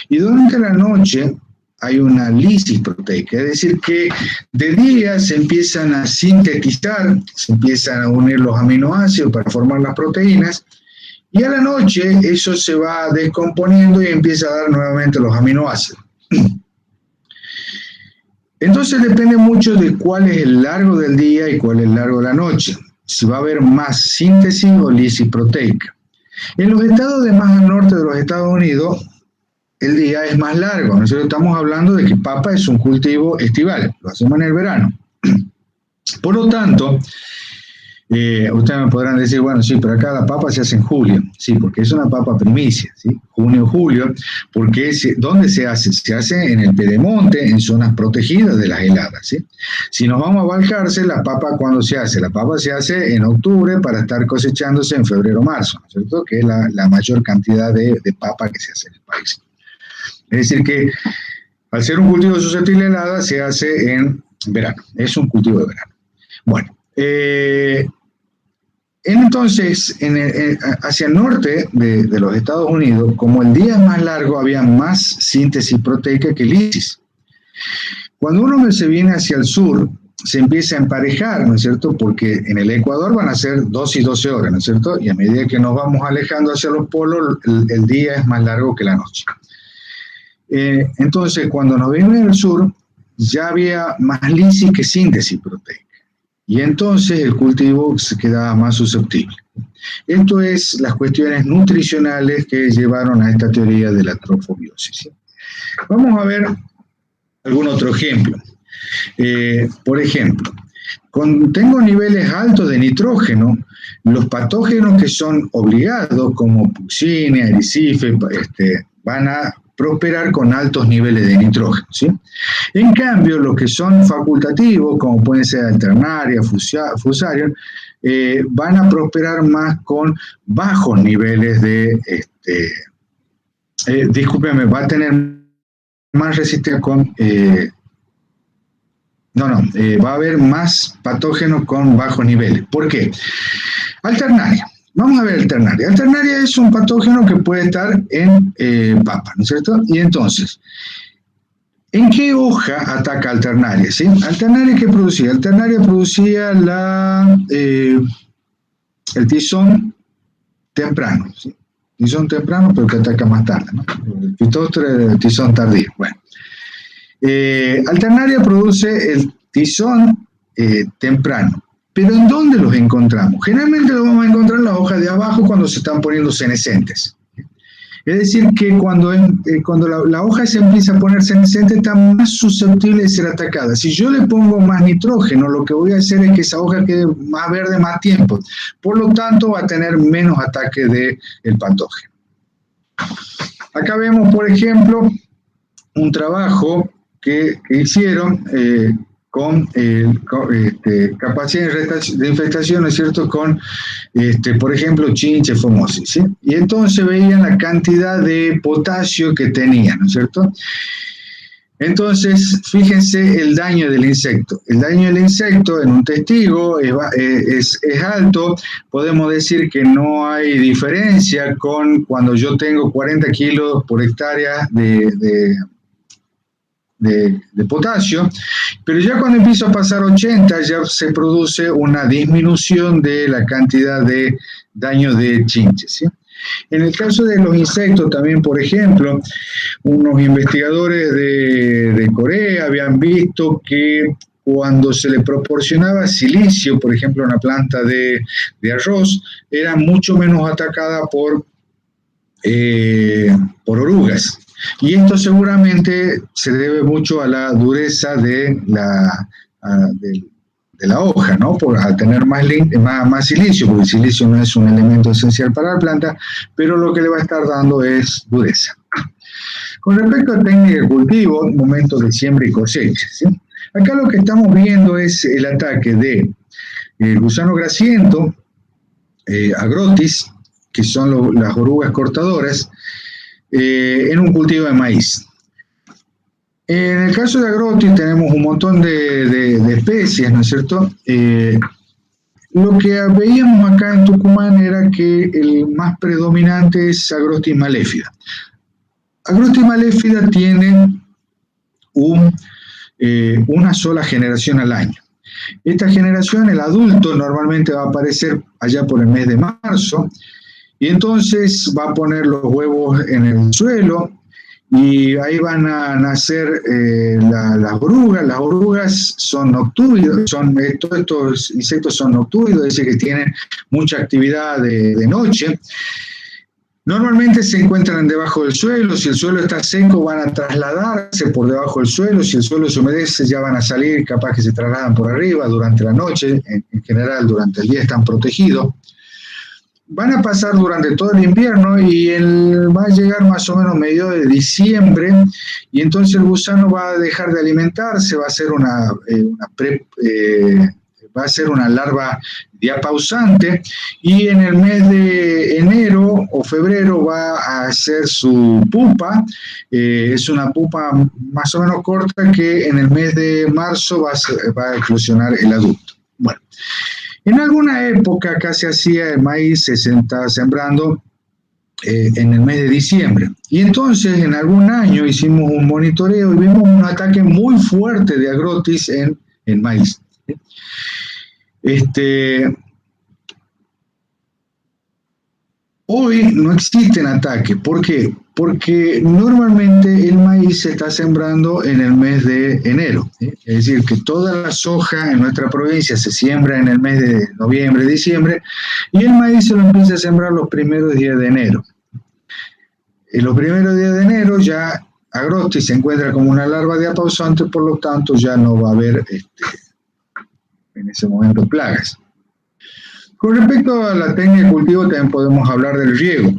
y durante la noche hay una lisis proteica, es decir, que de día se empiezan a sintetizar, se empiezan a unir los aminoácidos para formar las proteínas, y a la noche eso se va descomponiendo y empieza a dar nuevamente los aminoácidos. Entonces depende mucho de cuál es el largo del día y cuál es el largo de la noche, si va a haber más síntesis o lisis proteica. En los estados de más al norte de los Estados Unidos, el día es más largo. Nosotros estamos hablando de que papa es un cultivo estival, lo hacemos en el verano. Por lo tanto, ustedes me podrán decir, bueno, sí, pero acá la papa se hace en julio. Sí, porque es una papa primicia, ¿sí? Junio, julio, porque ¿dónde se hace? Se hace en el pedemonte, en zonas protegidas de las heladas, ¿sí? Si nos vamos a Balcarce, la papa, ¿cuándo se hace? La papa se hace en octubre para estar cosechándose en febrero, marzo, ¿no es cierto? Que es la mayor cantidad de papa que se hace en el país. Es decir que, al ser un cultivo susceptible a helada, se hace en verano. Es un cultivo de verano. Bueno, Entonces, hacia el norte de los Estados Unidos, como el día es más largo, había más síntesis proteica que lisis. Cuando uno se viene hacia el sur, se empieza a emparejar, ¿no es cierto? Porque en el Ecuador van a ser 2 y 12 horas, ¿no es cierto? Y a medida que nos vamos alejando hacia los polos, el día es más largo que la noche. Entonces, cuando nos venimos al sur, ya había más lisis que síntesis proteica. Y entonces el cultivo se quedaba más susceptible. Esto es las cuestiones nutricionales que llevaron a esta teoría de la trofobiosis. Vamos a ver algún otro ejemplo. Por ejemplo, cuando tengo niveles altos de nitrógeno, los patógenos que son obligados, como Puccinia, Ericife, van a prosperar con altos niveles de nitrógeno, ¿sí? En cambio, los que son facultativos, como pueden ser Alternaria, Fusarium, van a prosperar más con bajos niveles de, discúlpeme, va a tener más resistencia con, va a haber más patógenos con bajos niveles. ¿Por qué? Alternaria. Vamos a ver Alternaria. Alternaria es un patógeno que puede estar en papa, ¿no es cierto? Y entonces, ¿en qué hoja ataca Alternaria? ¿Sí? Alternaria, ¿qué producía? Alternaria producía el tizón temprano, ¿sí? Tizón temprano, pero que ataca más tarde, ¿no? El Phytophthora es el tizón tardío. Bueno. Alternaria produce el tizón temprano. ¿Pero en dónde los encontramos? Generalmente los vamos a encontrar en las hojas de abajo cuando se están poniendo senescentes. Es decir, que cuando la hoja se empieza a poner senescente está más susceptible de ser atacada. Si yo le pongo más nitrógeno, lo que voy a hacer es que esa hoja quede más verde más tiempo. Por lo tanto, va a tener menos ataque del patógeno. Acá vemos, por ejemplo, un trabajo que hicieron con capacidad de infestación, ¿no es cierto?, con, por ejemplo, chinche fomosis, ¿sí? Y entonces veían la cantidad de potasio que tenía, ¿no es cierto? Entonces, fíjense el daño del insecto. El daño del insecto en un testigo es alto. Podemos decir que no hay diferencia con cuando yo tengo 40 kilos por hectárea de potasio, pero ya cuando empiezo a pasar 80 ya se produce una disminución de la cantidad de daño de chinches, ¿sí? En el caso de los insectos también, por ejemplo, unos investigadores de Corea habían visto que cuando se le proporcionaba silicio, por ejemplo, a una planta de arroz, era mucho menos atacada por orugas. Y esto seguramente se debe mucho a la dureza de la hoja, ¿no? Al tener más silicio, porque el silicio no es un elemento esencial para la planta, pero lo que le va a estar dando es dureza. Con respecto a técnica de cultivo, momento de siembra y cosecha, ¿sí? Acá lo que estamos viendo es el ataque de gusano grasiento, agrotis, que son las orugas cortadoras, en un cultivo de maíz. En el caso de agrotis tenemos un montón de especies, ¿no es cierto? Lo que veíamos acá en Tucumán era que el más predominante es Agrotis malefida. Agrotis malefida tiene una sola generación al año. Esta generación, el adulto, normalmente va a aparecer allá por el mes de marzo, y entonces va a poner los huevos en el suelo, y ahí van a nacer las orugas. Las orugas son noctúidos, todos estos insectos son noctúidos, es decir, que tienen mucha actividad de noche. Normalmente se encuentran debajo del suelo. Si el suelo está seco, van a trasladarse por debajo del suelo. Si el suelo se humedece, ya van a salir, capaz que se trasladan por arriba durante la noche. En general, durante el día están protegidos. Van a pasar durante todo el invierno y va a llegar más o menos medio de diciembre, y entonces el gusano va a dejar de alimentarse, va a ser una larva diapausante, y en el mes de enero o febrero va a hacer su pupa. Es una pupa más o menos corta que en el mes de marzo va a eclosionar el adulto. Bueno. En alguna época acá se hacía el maíz, se estaba sembrando en el mes de diciembre. Y entonces en algún año hicimos un monitoreo y vimos un ataque muy fuerte de agrotis en maíz. Hoy no existen ataques. ¿Por qué? Porque normalmente el maíz se está sembrando en el mes de enero. ¿Sí? Es decir, que toda la soja en nuestra provincia se siembra en el mes de noviembre, diciembre, y el maíz se lo empieza a sembrar los primeros días de enero. En los primeros días de enero ya agrotis se encuentra como una larva de apausante, por lo tanto ya no va a haber en ese momento plagas. Con respecto a la técnica de cultivo también podemos hablar del riego.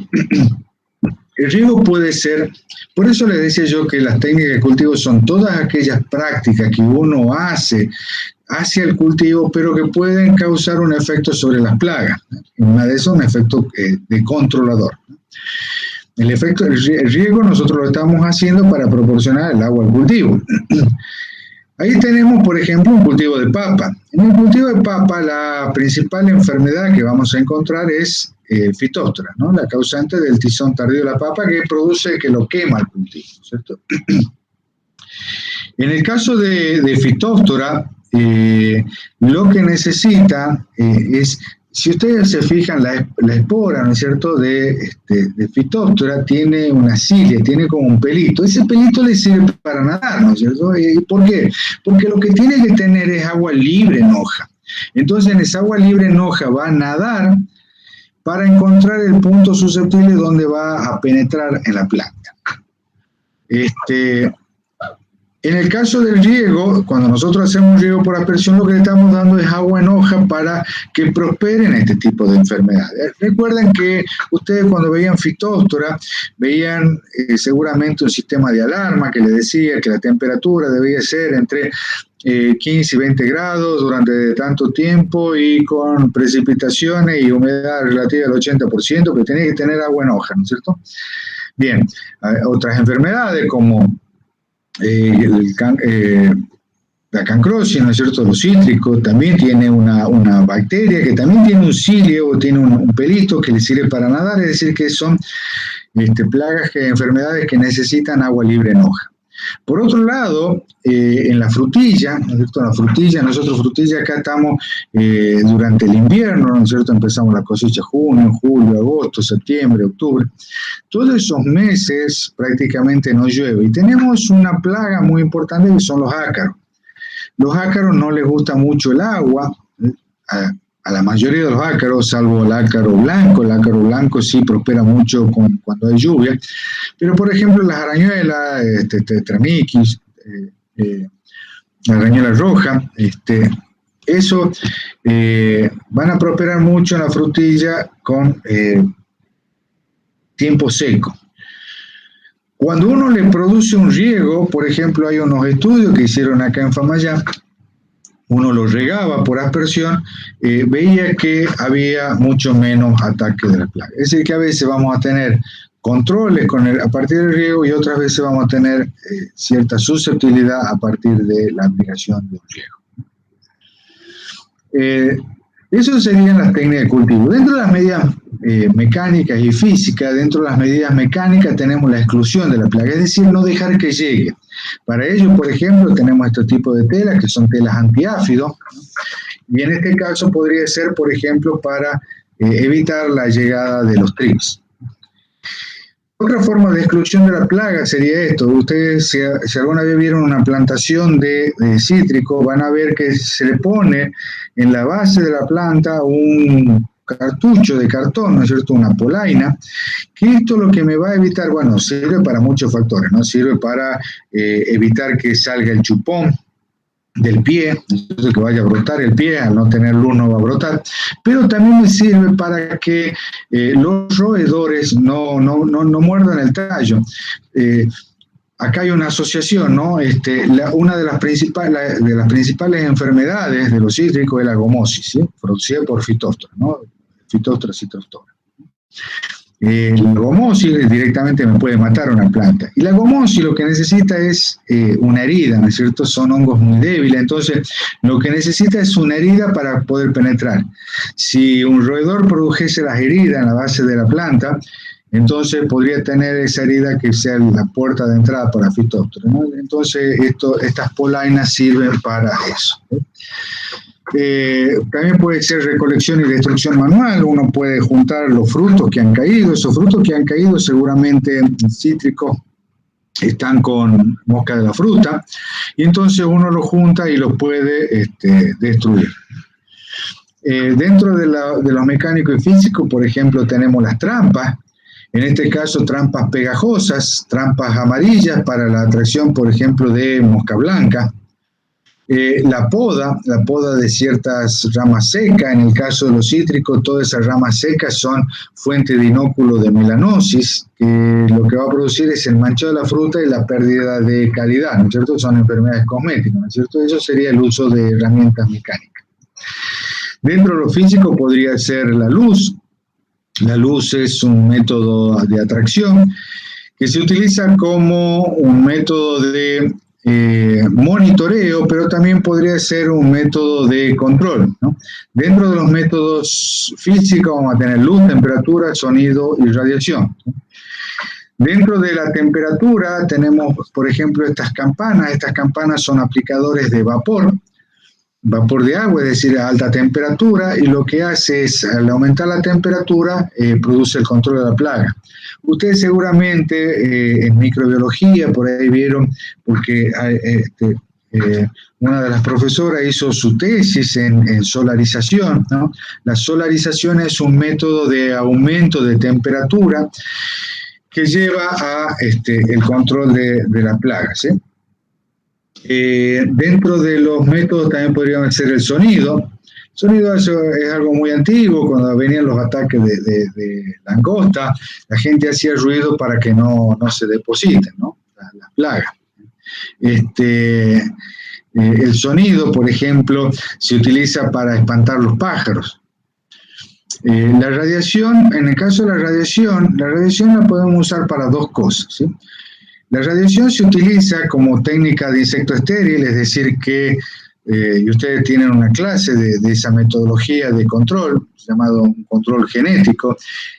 El riego puede ser, por eso les decía yo que las técnicas de cultivo son todas aquellas prácticas que uno hace hacia el cultivo, pero que pueden causar un efecto sobre las plagas. Una de esas es un efecto de controlador. El riego nosotros lo estamos haciendo para proporcionar el agua al cultivo. Ahí tenemos, por ejemplo, un cultivo de papa. En el cultivo de papa, la principal enfermedad que vamos a encontrar es Phytophthora, ¿no? La causante del tizón tardío de la papa que lo quema el cultivo, ¿cierto? En el caso de Phytophthora, lo que necesita es, si ustedes se fijan, la espora, ¿no es cierto?, de Phytophthora tiene una cilia, tiene como un pelito. Ese pelito le sirve para nadar, ¿no es cierto? ¿Y por qué? Porque lo que tiene que tener es agua libre en hoja. Entonces, en esa agua libre en hoja va a nadar para encontrar el punto susceptible donde va a penetrar en la planta. En el caso del riego, cuando nosotros hacemos riego por aspersión, lo que le estamos dando es agua en hoja para que prosperen este tipo de enfermedades. Recuerden que ustedes cuando veían Phytophthora, veían seguramente un sistema de alarma que les decía que la temperatura debía ser entre 15 y 20 grados durante tanto tiempo y con precipitaciones y humedad relativa al 80%, pero tenía que tener agua en hoja, ¿no es cierto? Bien, otras enfermedades como la cancrosis, ¿no es cierto? Los cítricos también tiene una bacteria que también tiene un cilio o tiene un pelito que le sirve para nadar, es decir, que son plagas, enfermedades que necesitan agua libre en hoja. Por otro lado, en la frutilla, ¿no es cierto? La frutilla, nosotros frutilla acá estamos durante el invierno, ¿no es cierto? Empezamos la cosecha junio, julio, agosto, septiembre, octubre. Todos esos meses prácticamente no llueve y tenemos una plaga muy importante que son los ácaros. Los ácaros no les gusta mucho el agua, a la mayoría de los ácaros, salvo el ácaro blanco sí prospera mucho cuando hay lluvia, pero por ejemplo las arañuelas, Tetramiquis, la arañuela roja, eso van a prosperar mucho en la frutilla con tiempo seco. Cuando uno le produce un riego, por ejemplo, hay unos estudios que hicieron acá en Famayá, uno lo regaba por aspersión, veía que había mucho menos ataque de la plaga. Es decir, que a veces vamos a tener controles a partir del riego y otras veces vamos a tener cierta susceptibilidad a partir de la aplicación de un riego. Eso serían las técnicas de cultivo. Dentro de las medidas mecánicas y físicas, dentro de las medidas mecánicas tenemos la exclusión de la plaga, es decir, no dejar que llegue. Para ello, por ejemplo, tenemos este tipo de telas que son telas antiáfidos, y en este caso podría ser, por ejemplo, para evitar la llegada de los trips. Otra forma de exclusión de la plaga sería esto. Ustedes, si alguna vez vieron una plantación de cítrico, van a ver que se le pone en la base de la planta un cartucho de cartón, ¿no es cierto?, una polaina, que esto lo que me va a evitar, bueno, sirve para muchos factores, ¿no? Sirve para evitar que salga el chupón del pie, entonces que vaya a brotar el pie, al no tener luz no va a brotar, pero también me sirve para que los roedores no muerdan el tallo. Acá hay una asociación, ¿no? Una de las principales enfermedades de los cítricos es la gomosis, ¿sí? Producida por Phytophthora, ¿no? Phytophthora citrostora. La gomosis directamente me puede matar una planta. Y la gomosis lo que necesita es una herida, ¿no es cierto? Son hongos muy débiles, entonces lo que necesita es una herida para poder penetrar. Si un roedor produjese las heridas en la base de la planta, entonces podría tener esa herida que sea la puerta de entrada para Phytophthora, ¿no? Entonces estas polainas sirven para eso, ¿no? También puede ser recolección y destrucción manual. Uno puede juntar los frutos que han caído. Esos frutos que han caído seguramente cítricos están con mosca de la fruta, y entonces uno los junta y los puede destruir. Dentro de los mecánicos y físicos, por ejemplo, tenemos las trampas. En este caso, trampas pegajosas, trampas amarillas para la atracción, por ejemplo, de mosca blanca. La poda de ciertas ramas secas. En el caso de los cítricos, todas esas ramas secas son fuente de inóculo de melanosis, que lo que va a producir es el manchado de la fruta y la pérdida de calidad, ¿no es cierto? Son enfermedades cosméticas, ¿no es cierto? Eso sería el uso de herramientas mecánicas. Dentro de lo físico podría ser la luz. La luz es un método de atracción que se utiliza como un método de monitoreo, pero también podría ser un método de control, ¿no? Dentro de los métodos físicos vamos a tener luz, temperatura, sonido y radiación, ¿no? Dentro de la temperatura tenemos, por ejemplo, estas campanas. Estas campanas son aplicadores de vapor de agua, es decir, a alta temperatura, y lo que hace es, al aumentar la temperatura, produce el control de la plaga. Ustedes seguramente en microbiología, por ahí vieron, porque una de las profesoras hizo su tesis en solarización, ¿no? La solarización es un método de aumento de temperatura que lleva a el control de la plaga, ¿sí? Dentro de los métodos también podríamos ser el sonido. El sonido es algo muy antiguo. Cuando venían los ataques de langosta, la gente hacía ruido para que no se depositen, ¿no? Las plagas. El sonido, por ejemplo, se utiliza para espantar los pájaros. La radiación, en el caso de la radiación la podemos usar para dos cosas, ¿sí? La radiación se utiliza como técnica de insecto estéril, es decir que, y ustedes tienen una clase de esa metodología de control, llamado control genético,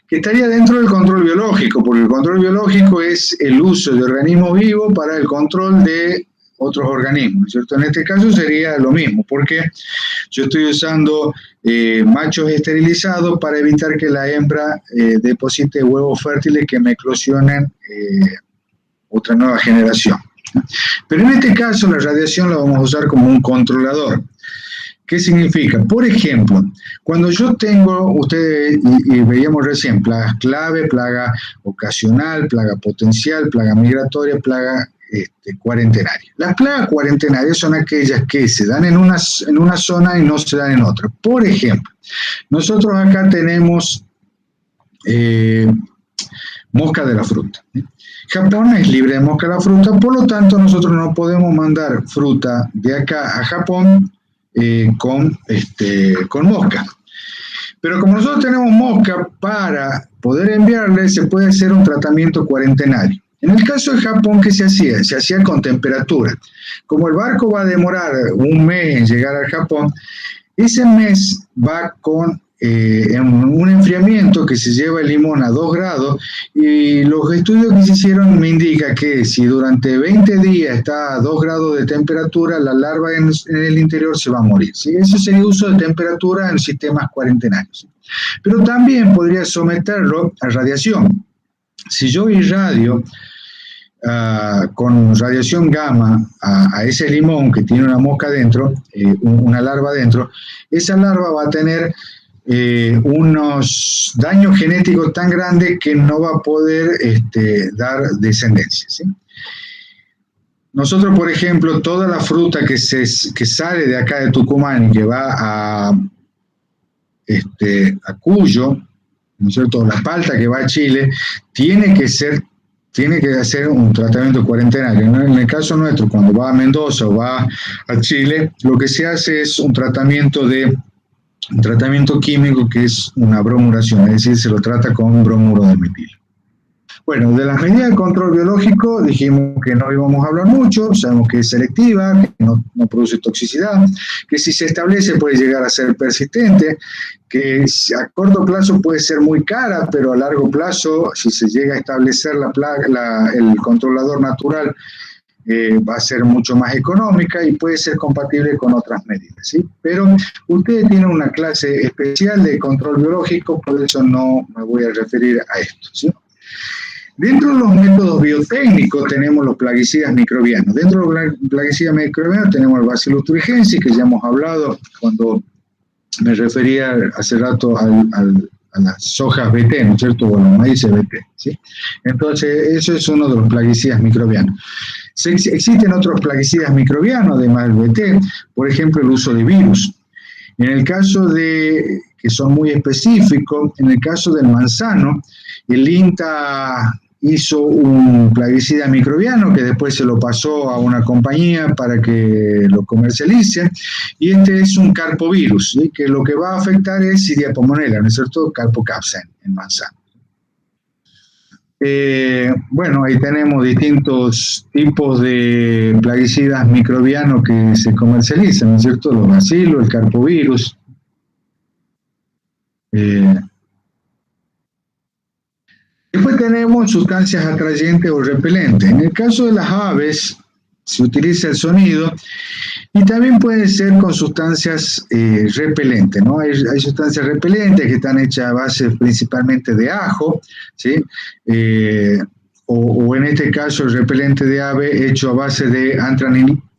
que estaría dentro del control biológico, porque el control biológico es el uso de organismos vivos para el control de otros organismos, ¿cierto? En este caso sería lo mismo, porque yo estoy usando machos esterilizados para evitar que la hembra deposite huevos fértiles que me eclosionen otra nueva generación. Pero en este caso la radiación la vamos a usar como un controlador. ¿Qué significa? Por ejemplo, cuando yo tengo, ustedes, y veíamos recién, plagas clave, plaga ocasional, plaga potencial, plaga migratoria, plaga cuarentenaria. Las plagas cuarentenarias son aquellas que se dan en una zona y no se dan en otra. Por ejemplo, nosotros acá tenemos mosca de la fruta. Japón es libre de mosca de la fruta, por lo tanto nosotros no podemos mandar fruta de acá a Japón con mosca. Pero como nosotros tenemos mosca, para poder enviarle se puede hacer un tratamiento cuarentenario. En el caso de Japón, ¿qué se hacía? Se hacía con temperatura. Como el barco va a demorar un mes en llegar al Japón, ese mes va con un enfriamiento que se lleva el limón a 2 grados, y los estudios que se hicieron me indican que si durante 20 días está a 2 grados de temperatura, la larva en el interior se va a morir, ¿sí? Eso sería uso de temperatura en sistemas cuarentenarios. Pero también podría someterlo a radiación. Si yo irradio con radiación gamma a ese limón que tiene una mosca dentro, una larva dentro, esa larva va a tener unos daños genéticos tan grandes que no va a poder dar descendencia, ¿sí? Nosotros, por ejemplo, toda la fruta que sale de acá de Tucumán y que va a Cuyo, ¿no es cierto?, la palta que va a Chile, tiene que hacer un tratamiento cuarentenario. En el caso nuestro, cuando va a Mendoza o va a Chile, lo que se hace es un tratamiento de un tratamiento químico que es una bromuración, es decir, se lo trata con bromuro de metilo. Bueno, de las medidas de control biológico dijimos que no íbamos a hablar mucho, sabemos que es selectiva, que no produce toxicidad, que si se establece puede llegar a ser persistente, que a corto plazo puede ser muy cara, pero a largo plazo, si se llega a establecer el controlador natural, va a ser mucho más económica y puede ser compatible con otras medidas, ¿sí? Pero ustedes tienen una clase especial de control biológico, por eso no me voy a referir a esto, ¿sí? Dentro de los métodos biotécnicos tenemos los plaguicidas microbianos. Dentro de los plaguicidas microbianos tenemos el Bacillus thuringiensis, que ya hemos hablado cuando me refería hace rato a las sojas BT, ¿no es cierto? O los maíces BT, ¿sí? Entonces, eso es uno de los plaguicidas microbianos. Existen otros plaguicidas microbianos, además del BT, por ejemplo, el uso de virus. En el caso de, que son muy específicos, en el caso del manzano, el INTA hizo un plaguicida microbiano que después se lo pasó a una compañía para que lo comercialice, y este es un carpovirus, ¿sí? Que lo que va a afectar es Xylella pomonella, ¿no es cierto? Carpocapsen en manzano. Bueno, ahí tenemos distintos tipos de plaguicidas microbianos que se comercializan, ¿no es cierto? Los bacilos, el carpovirus. Después tenemos sustancias atrayentes o repelentes. En el caso de las aves, se utiliza el sonido y también puede ser con sustancias repelentes, ¿no? Hay sustancias repelentes que están hechas a base principalmente de ajo, ¿sí? O en este caso el repelente de ave hecho a base de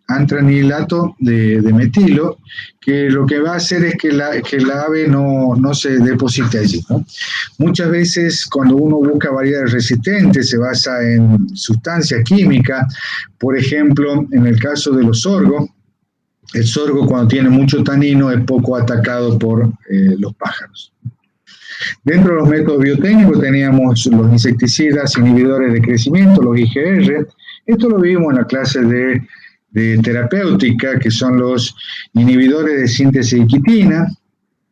antranilato de metilo, que lo que va a hacer es que la ave no se deposite allí, ¿no? Muchas veces cuando uno busca variedades resistentes se basa en sustancias químicas, por ejemplo, en el caso de los sorgos, el sorgo cuando tiene mucho tanino es poco atacado por los pájaros. Dentro de los métodos biotécnicos teníamos los insecticidas inhibidores de crecimiento, los IGR. Esto lo vimos en la clase de terapéutica, que son los inhibidores de síntesis de quitina,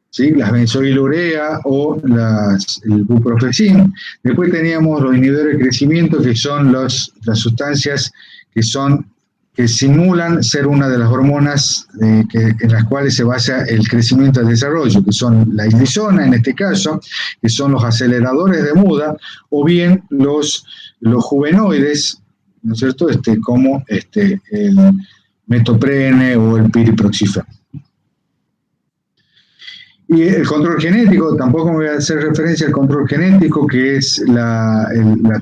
¿sí? Las benzoilurea o el buprofezin. Después teníamos los inhibidores de crecimiento, que son las sustancias que simulan ser una de las hormonas en las cuales se basa el crecimiento y el desarrollo, que son la islisona en este caso, que son los aceleradores de muda, o bien los juvenoides, ¿no es cierto? Como el metoprene o el piriproxifeno. Y el control genético, tampoco me voy a hacer referencia al control genético, que es la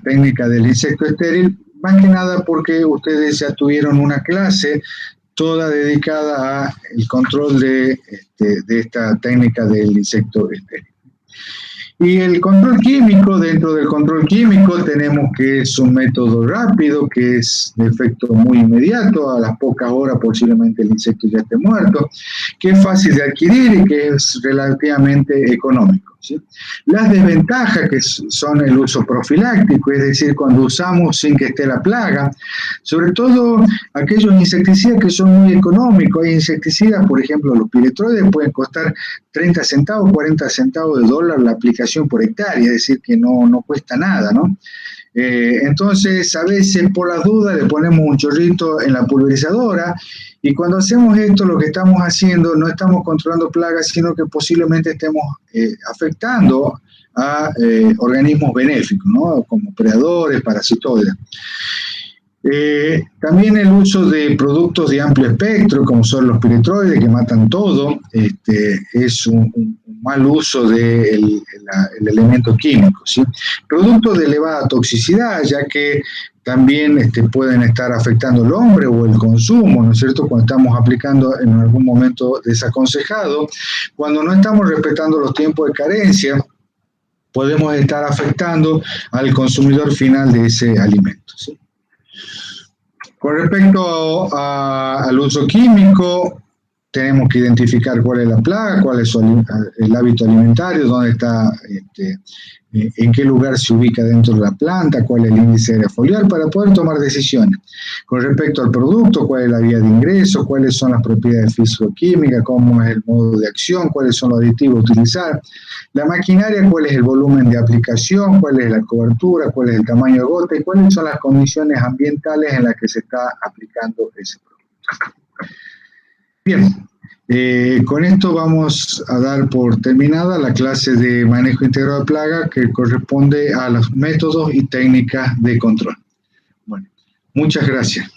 técnica del insecto estéril, más que nada porque ustedes ya tuvieron una clase toda dedicada al control de esta técnica del insecto estéril. Y el control químico, dentro del control químico tenemos que es un método rápido, que es de efecto muy inmediato, a las pocas horas posiblemente el insecto ya esté muerto, que es fácil de adquirir y que es relativamente económico, ¿sí? Las desventajas que son el uso profiláctico, es decir, cuando usamos sin que esté la plaga, sobre todo aquellos insecticidas que son muy económicos. Hay insecticidas, por ejemplo, los piretroides pueden costar 30 centavos, 40 centavos de dólar la aplicación por hectárea, es decir, que no cuesta nada, ¿no? Entonces, a veces por las dudas le ponemos un chorrito en la pulverizadora, y cuando hacemos esto, lo que estamos haciendo, no estamos controlando plagas, sino que posiblemente estemos afectando a organismos benéficos, ¿no? Como predadores, parasitoides. También el uso de productos de amplio espectro, como son los piretroides, que matan todo, es un mal uso del elemento químico, ¿sí? Productos de elevada toxicidad, ya que también pueden estar afectando al hombre o el consumo, ¿no es cierto? Cuando estamos aplicando en algún momento desaconsejado, cuando no estamos respetando los tiempos de carencia, podemos estar afectando al consumidor final de ese alimento, ¿sí? Con respecto al uso químico, tenemos que identificar cuál es la plaga, cuál es el hábito alimentario, dónde está, en qué lugar se ubica dentro de la planta, cuál es el índice de foliar, para poder tomar decisiones. Con respecto al producto, cuál es la vía de ingreso, cuáles son las propiedades físico-químicas, cómo es el modo de acción, cuáles son los aditivos a utilizar. La maquinaria, cuál es el volumen de aplicación, cuál es la cobertura, cuál es el tamaño de gota y cuáles son las condiciones ambientales en las que se está aplicando ese producto. Bien, con esto vamos a dar por terminada la clase de manejo integrado de plaga que corresponde a los métodos y técnicas de control. Bueno, muchas gracias.